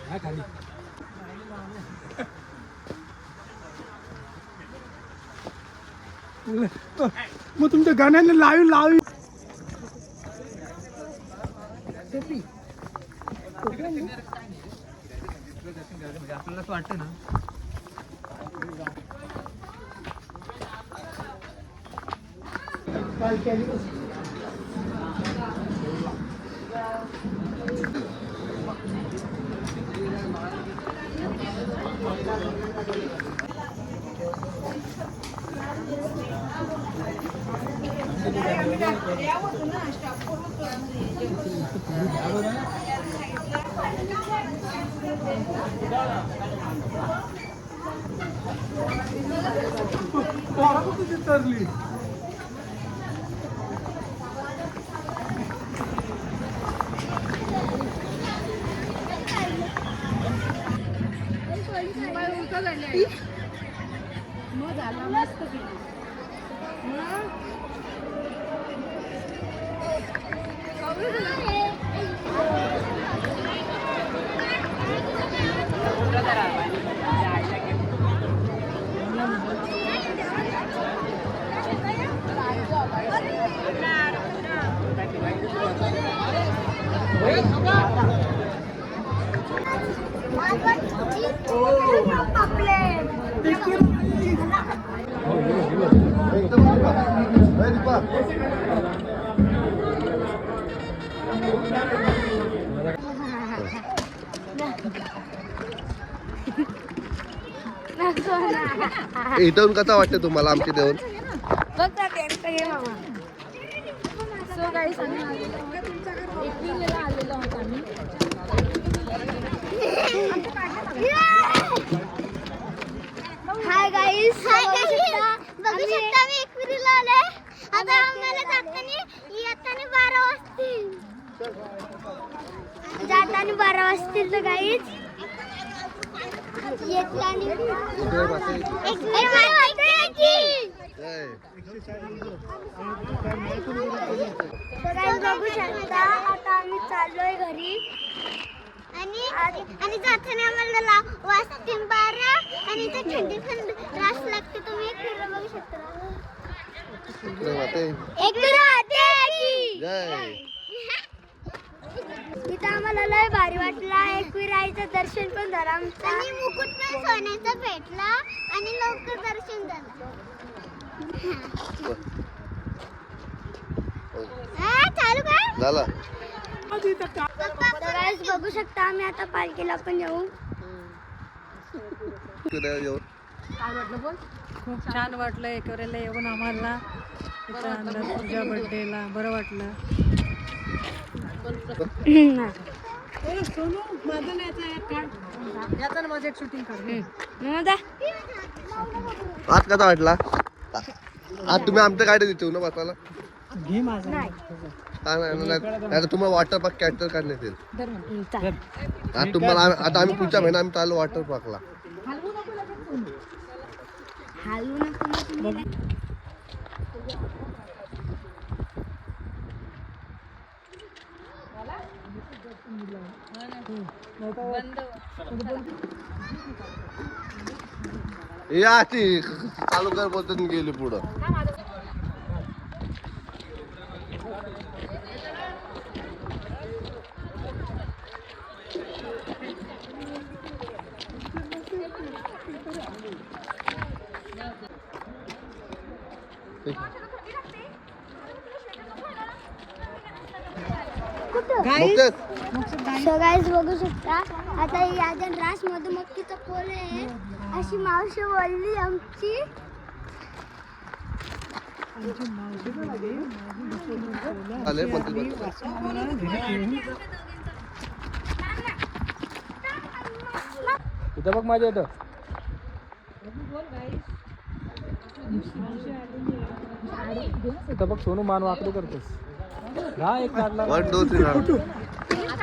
नाही खाली मग तुमच्या गाण्याने लावी आपल्याला वाटतं ना तरली मग झाला मस्त इथून कसं वाटतं तुम्हाला आमच्या देऊन? सो गाईस आम्ही एकविरेला आलेलो आहोत आम्ही. हाय गाईस बघू शकता मी एकविरेला आले. आता आम्हाला येताना 12 वाजतील. जाताना 12 वाजतील तर गाईस येताना बघू शकता. आता आम्ही चाललोय घरी आणि जाताना आम्हाला वाजतील 12 आणि ते थंडी पण रास लागते. तुम्ही एक फिरला बघू शकता. इथं आम्हाला लय भारी वाटला. एकविराईचं दर्शन पण झालं आमचं आणि मुकुट पण सोन्याचा भेटला आणि लवकर दर्शन झालं. चालू काय झाला बघू शकता. आम्ही आता पालखीला पण येऊ. खूप छान वाटलं एकविरेला येऊन आम्हाला. तुझ्या बर्थडेला बरं वाटलं. माझं एक शूटिंग आज कसा वाटला? आज तुम्ही आमचं काय देतो ना बसायला? घे माझं. नाही तुम्हाला वॉटर पार्क कॅप्चर करण्यात येईल. आज तुम्हाला आता आम्ही पुढच्या महिना आम्ही चालू वॉटर पार्कला. या ती चालू कर बोलतो गेली पुढं. गाईस बघू शकता. आता या रास मधुमक्खीचा पोल आहे अशी मावशी बोलली आमची. इथं बघ माझ्या इथं. इथं बघ सोनू मान वाकडे करतोस हा एक काढला 1 2 3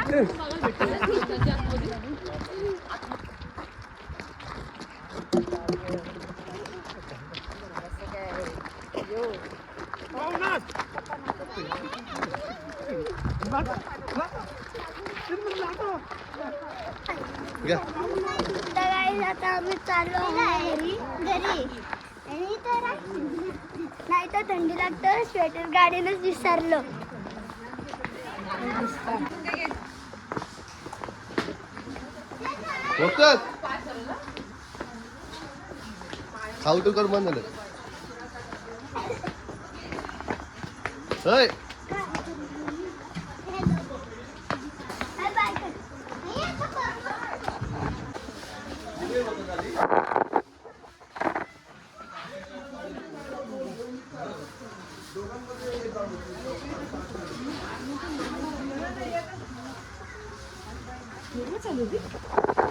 घ्या तर guys, आता आम्ही चाललो घरी आणि तर नाही तर थंडी लागतं स्वेटर गाडीनच विसरलो. फक्त खाऊ तर कर बंद झालं होय चालू